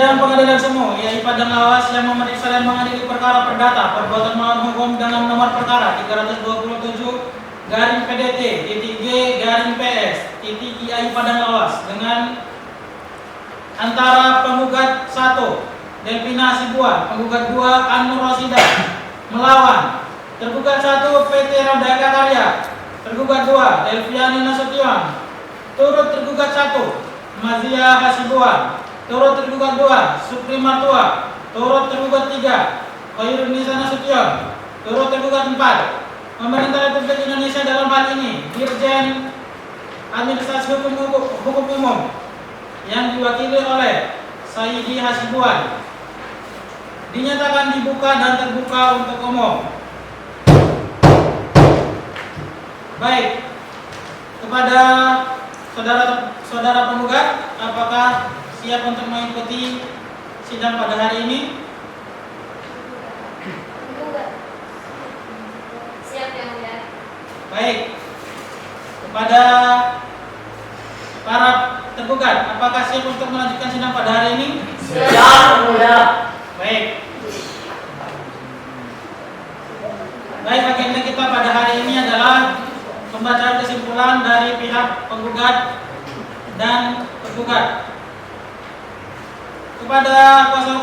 Sidang pengadilan semu, IAI Padang Lawas yang memeriksa dan mengadili perkara perdata perbuatan melawan hukum dengan nomor perkara 327-PDT-G-PS-IAI Padang Lawas dengan antara penggugat 1 Delvina Hasibuan, penggugat 2 Anur Rosidah melawan tergugat 1 PT Roda Eka Karya, tergugat 2 Delviani Nasution, turut tergugat 1 Mazia Hasibuan, turut tergugat 2 Supri Martua, turut tergugat 3 Khairunisa Nasution, turut tergugat 4 Pemerintah Republik Indonesia dalam hal ini Dirjen Administrasi Hukum Umum yang diwakili oleh Saidi Hasibuan dinyatakan dibuka dan terbuka untuk umum. Baik, kepada saudara penggugat, apakah siap untuk mengikuti sidang pada hari ini? Siap yang mulia. Baik, kepada para tergugat, apakah siap untuk melanjutkan sidang pada hari ini? Siap, mulia. Baik. Baik, agenda kita pada hari ini adalah pembacaan kesimpulan dari pihak penggugat dan tergugat. Kepada kuasa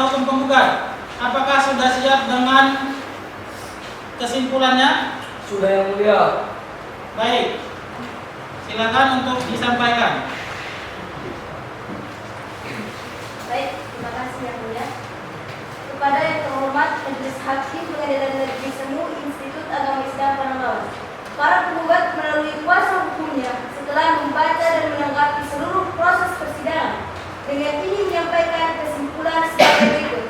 hukum penggugat, apakah sudah siap dengan kesimpulannya? Sudah yang mulia. Baik, silakan untuk disampaikan. Baik, terima kasih yang mulia. Kepada yang terhormat Majelis Hakim Pengadilan Negeri Semu Institut Agama Islam Padang Lawas, para penggugat melalui kuasa hukumnya setelah membaca dan menanggapi seluruh proses persidangan dengan ingin menyampaikan kesimpulan sebagai berikut.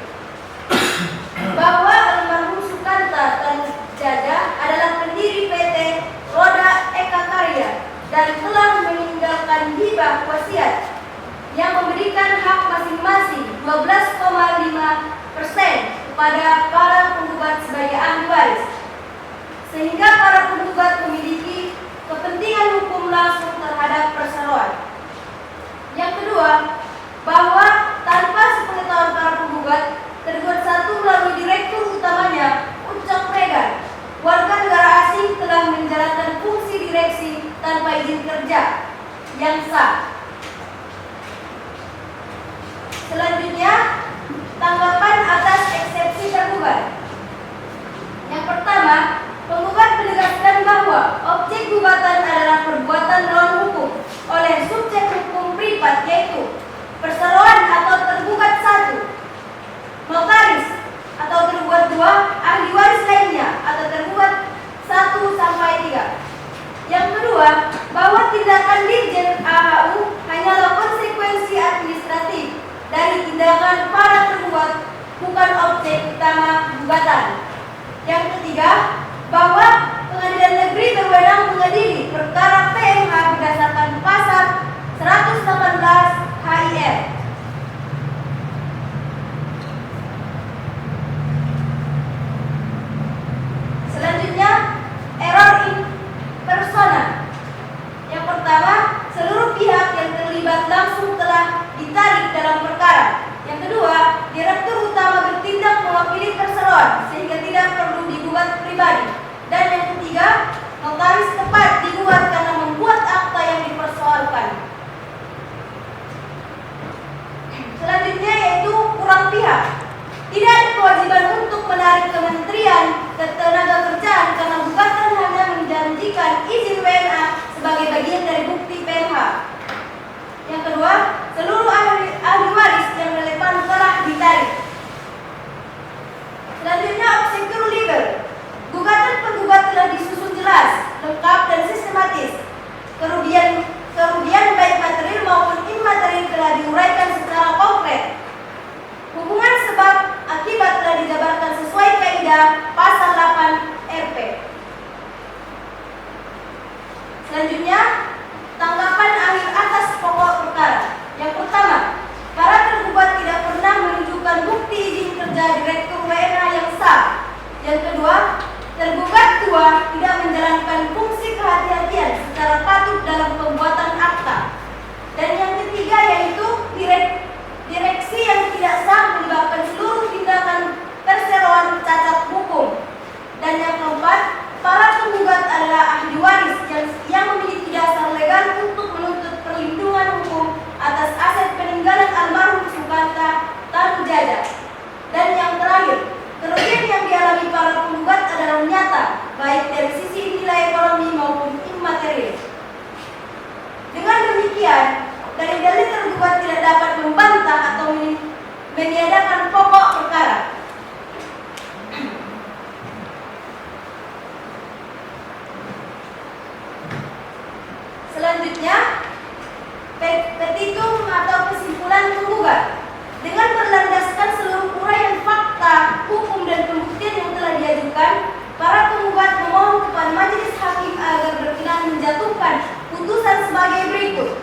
Bahwa almarhum Sukanta Tan Jaja adalah pendiri PT Roda Eka Karya dan telah meninggalkan hibah wasiat yang memberikan hak masing-masing 12,5% kepada para penggugat sebagai ahli waris, sehingga para penggugat memiliki kepentingan hukum langsung terhadap perseroan. Yang kedua, bahwa tanpa sepengetahuan para penggugat, tergugat 1 melalui direktur utamanya Ucok Regan, warga negara asing, telah menjalankan fungsi direksi tanpa izin kerja yang sah. Selanjutnya, tanggapan atas eksepsi tergugat. Yang pertama, penggugat menegaskan bahwa objek gugatan adalah perbuatan melawan hukum oleh subjek hukum privat, yaitu perseroan atau tergugat 1, notaris atau tergugat 2, ahli waris lainnya atau tergugat 1 sampai 3. Yang kedua, bahwa tindakan Dirjen AHU hanyalah konsekuensi administratif dari tindakan para tergugat, bukan objek utama gugatan. Yang ketiga, bahwa pengadilan negeri berwenang mengadili perkara PMH berdasarkan pasal 118 HIR. Selanjutnya, error in persona. Yang pertama, seluruh pihak yang terlibat langsung telah ditarik dalam perkara. Yang kedua, direktur utama bertindak mewakili perseroan sehingga tidak perlu digugat pribadi. Dan yang ketiga, notaris tepat digugat karena membuat akta yang dipersoalkan. Selanjutnya yaitu kurang pihak. Tidak ada kewajiban untuk menarik Kementerian Ketenagakerjaan karena gugatan hanya menjanjikan izin WNA sebagai bagian dari bukti PMH. Yang kedua, seluruh ahli waris yang relevan telah ditarik. Selanjutnya, obscure legal. Gugatan penggugat telah disusun jelas, lengkap dan sistematis. Kerugian baik material maupun imaterial telah diuraikan secara konkret. Hubungan sebab akibat telah dijabarkan sesuai kaidah pasal 8 RP. Selanjutnya, tanggapan ahli atas pokok perkara. Yang pertama, para tergugat tidak pernah menunjukkan bukti izin kerja direktur WNA yang sah. Yang kedua, tergugat 2 tidak menjalankan fungsi kehati-hatian secara patut dalam pembuatan akta. Dan yang ketiga yaitu direktur baik dari sisi nilai ekonomi maupun imaterial. Dengan demikian, dari dalil tergugat tidak dapat membantah atau meniadakan pokok perkara. Selanjutnya, petitum atau kesimpulan penggugat. Dengan berlandaskan seluruh uraian fakta, hukum dan pembuktian yang telah diajukan, para penggugat memohon kepada majelis hakim agar berkenan menjatuhkan putusan sebagai berikut.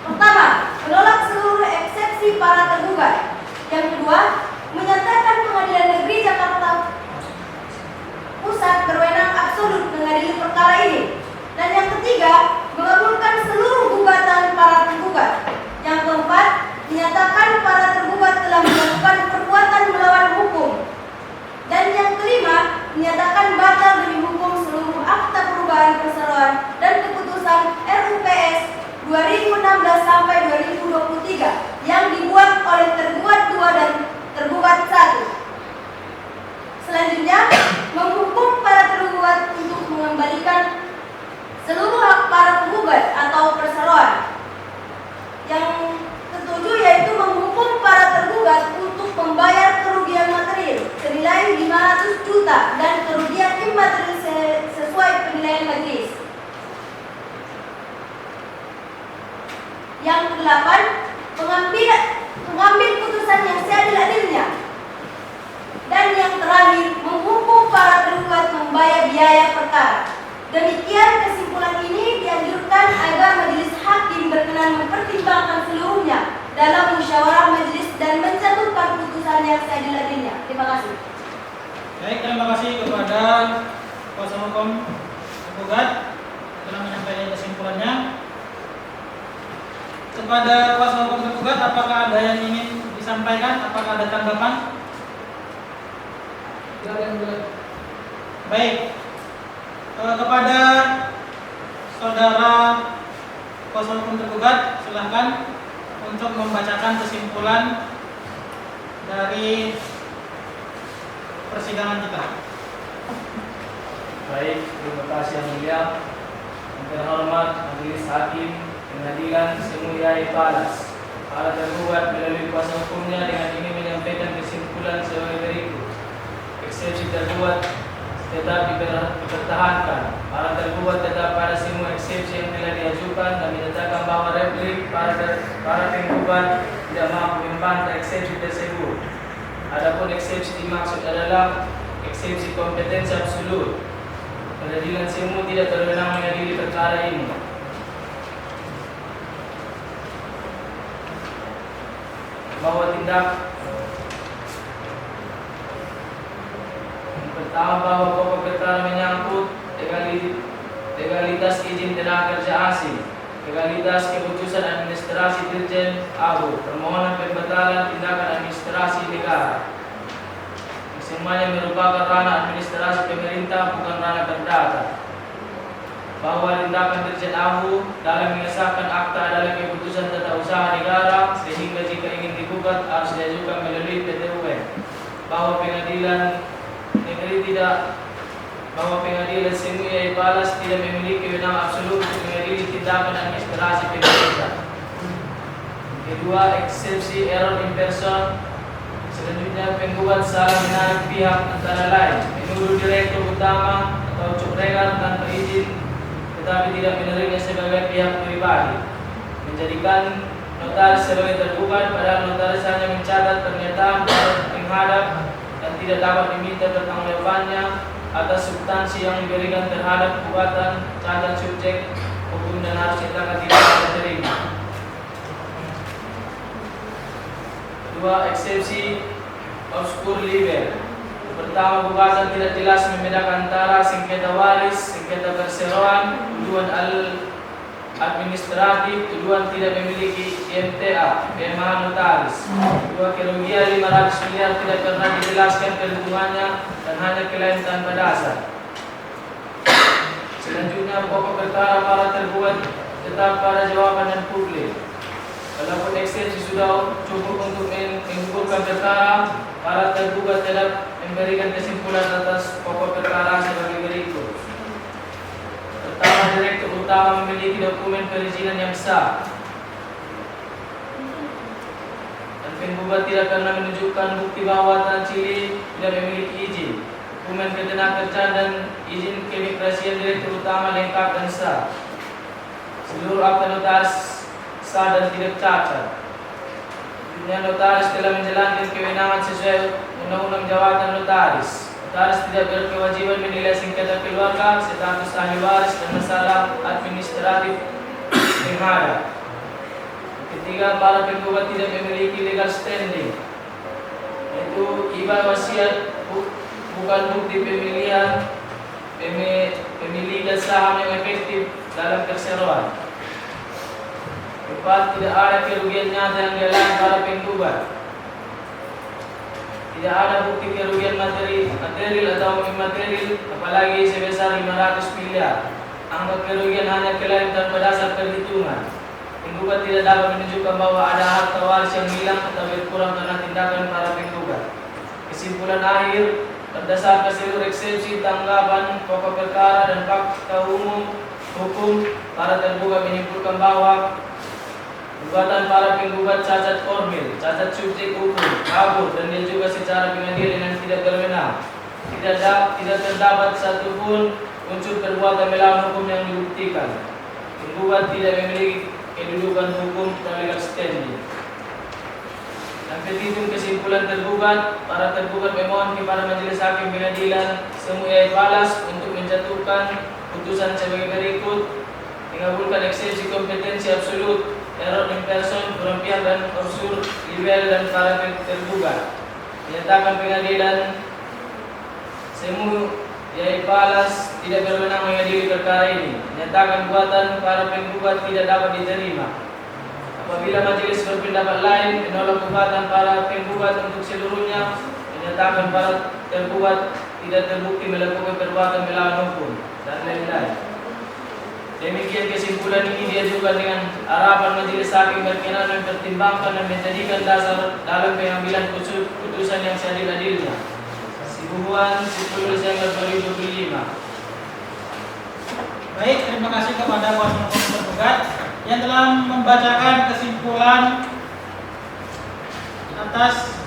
Pertama, menolak seluruh eksepsi para tergugat. Yang kedua, menyatakan Pengadilan Negeri Jakarta Pusat berwenang absolut mengadili perkara ini. Dan yang ketiga, mengabulkan seluruh gugatan para tergugat. Yang keempat, menyatakan para tergugat telah melakukan perbuatan melawan hukum. Dan yang kelima, menyatakan batal demi hukum seluruh akta perubahan perseroan dan keputusan RUPS 2016 sampai 2023 yang dibuat oleh tergugat 2 dan tergugat 1. Selanjutnya, menghukum para tergugat untuk mengembalikan seluruh hak para penggugat atau perseroan. Yang ketujuh yaitu menghukum para tergugat untuk membayar kerugian material senilai 500 juta dan kerugian imaterial sesuai penilaian majelis. Yang kedelapan, mengambil putusan yang seadil-adilnya. Dan yang terakhir, menghukum para tergugat membayar biaya perkara. Demikian kesimpulan ini dianjurkan agar majelis hakim berkenan mempertimbangkan seluruhnya dalam musyawarah majelis dan menjatuhkan putusan yang seadil-adilnya. Terima kasih. Baik, terima kasih kepada kuasa hukum penggugat telah menyampaikan kesimpulannya. Kepada kuasa hukum penggugat, apakah ada yang ingin disampaikan? Apakah ada tanggapan? Baik. Kepada saudara kuasa hukum tergugat, silahkan untuk membacakan kesimpulan dari persidangan kita. Baik, terima kasih yang mulia. Yang terhormat Majelis Hakim Pengadilan Semulia Palas. Para tergugat melalui kuasa hukumnya dengan ini menyampaikan kesimpulan sebagai berikut. Eksepsi tergugat tetap dipertahankan. Para tergugat tetap pada semua eksepsi yang telah diajukan dan menyatakan bahwa replik para penggugat tidak mampu membantah eksepsi tersebut. Adapun eksepsi dimaksud adalah eksepsi kompetensi absolut. Pengadilan semu tidak berwenang mengadili perkara ini. Bahwa pertama, bahwa pokok perkara menyangkut legalitas izin tenaga kerja asing, legalitas keputusan administrasi Dirjen AHU, permohonan pembatalan tindakan administrasi negara. Semuanya merupakan ranah administrasi pemerintah, bukan ranah perdata. Bahwa tindakan Dirjen AHU dalam mengesahkan akta adalah keputusan tata usaha negara, sehingga jika ingin digugat harus diajukan melalui PT UN. Bahwa pengadilan Semulia Palas tidak memiliki wewenang absolut untuk mengadili tindakan administrasi pemerintah. Kedua, eksepsi error in person. Selanjutnya, penggugat salah menarik pihak antara lain menuduh direktur utama atau cukregar tanpa izin, tetapi tidak menerima sebagai pihak pribadi, menjadikan notaris sebagai tergugat padahal notaris hanya mencatat pernyataan penghadap dan tidak dapat diminta pertanggungjawabannya atas substansi yang diberikan terhadap gugatan, catat subjek hukum dan harus nyatakan tidak diterima. Kedua, eksepsi obscur liber. Pertama, gugatan tidak jelas membedakan antara sengketa waris, sengketa perseroan, tuduhan administratif, tuduhan tidak memiliki IMTA, PMA notaris. Kedua, kerugian 500 miliar tidak pernah dijelaskan keuntungannya dan hanya klaim tanpa dasar. Selanjutnya, pokok perkara para tergugat tetap pada jawaban dan publik. Walaupun eksepsi sudah cukup untuk menggugurkan perkara, para tergugat tetap memberikan kesimpulan atas pokok perkara sebagai berikut. terutama memiliki dokumen perizinan yang sah. Dan penggugat tidak pernah menunjukkan bukti bahwa Transili tidak memiliki izin, dokumen ketenagakerjaan dan izin keimigrasian direktur utama lengkap dan sah. Seluruh akta notaris sah dan tidak cacat. Dunia notaris telah menjalankan kewenangan sesuai Undang-Undang Jabatan Notaris. Notaris tidak berkewajiban menilai sengketa keluarga, status ahli waris, dan masalah administratif yang ada. Ketiga, para penggugat tidak memiliki legal standing, yaitu iba wasiat bukan bukti pemilihan saham yang efektif dalam perseroan. Keempat, tidak ada kerugian nyata yang dialami para penggugat. Tidak ada bukti kerugian material atau imaterial, apalagi sebesar 500 miliar. Angka kerugian hanya klaim tanpa dasar perhitungan. Penggugat tidak dapat menunjukkan bahwa ada harta waris yang hilang atau berkurang karena tindakan para penggugat. Kesimpulan akhir, berdasarkan seluruh eksepsi, tanggapan, pokok perkara, dan fakta umum hukum, para tergugat menyimpulkan bahwa gugatan para penggugat cacat formil, cacat subjek hukum, kabur, dan dia juga secara pengadilan yang tidak berwenang. Tidak terdapat satupun unsur perbuatan melawan hukum yang dibuktikan. Penggugat tidak memiliki kedudukan hukum atau legal standing. Dan petitum kesimpulan tergugat, para tergugat memohon kepada Majelis Hakim Pengadilan Semua Palas untuk menjatuhkan putusan sebagai berikut: mengabulkan eksepsi kompetensi absolut, error in person, perempian dan unsur libel dan para tergugat. Menyatakan pengadilan Semu Yai Palas tidak berwenang mengadili perkara ini. Menyatakan gugatan para penggugat tidak dapat diterima. Apabila majelis berpendapat lain, menolak gugatan para penggugat untuk seluruhnya. Menyatakan para tergugat tidak terbukti melakukan perbuatan melawan hukum dan lain-lain. Demikian kesimpulan ini diajukan dengan harapan majelis hakim berkenan mempertimbangkan dan menjadikan dasar dalam pengambilan putusan yang seadil-adilnya. Sibuhuan 10 Desember 2025. Baik, terima kasih kepada kuasa hukum tergugat yang telah membacakan kesimpulan atas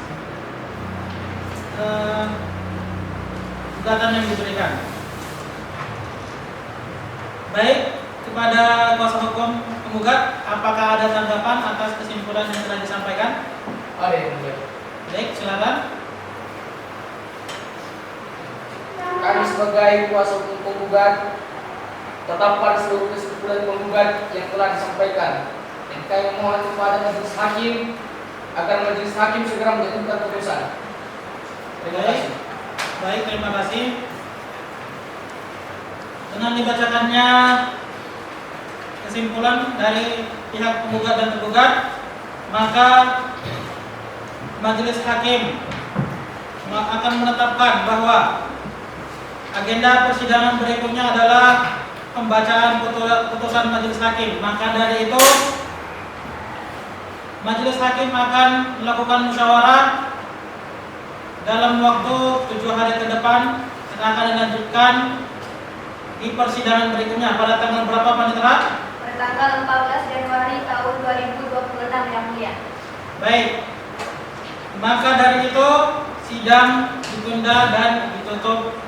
gugatan yang diberikan. Baik, kepada kuasa hukum penggugat, apakah ada tanggapan atas kesimpulan yang telah disampaikan? Ada yang mulia. Baik, silakan. Kami sebagai kuasa hukum penggugat tetap pada seluruh kesimpulan penggugat yang telah disampaikan, dan kami memohon kepada majelis hakim agar majelis hakim segera menjatuhkan putusan. Terima kasih. Baik, terima kasih. Dengan dibacakannya kesimpulan dari pihak penggugat dan tergugat, maka majelis hakim akan menetapkan bahwa agenda persidangan berikutnya adalah pembacaan putusan majelis hakim. Maka dari itu majelis hakim akan melakukan musyawarah dalam waktu 7 hari ke depan dan akan dilanjutkan di persidangan berikutnya pada tanggal berapa Panitera? Pada tanggal 14 Januari tahun 2026 yang mulia. Baik. Maka dari itu sidang ditunda dan ditutup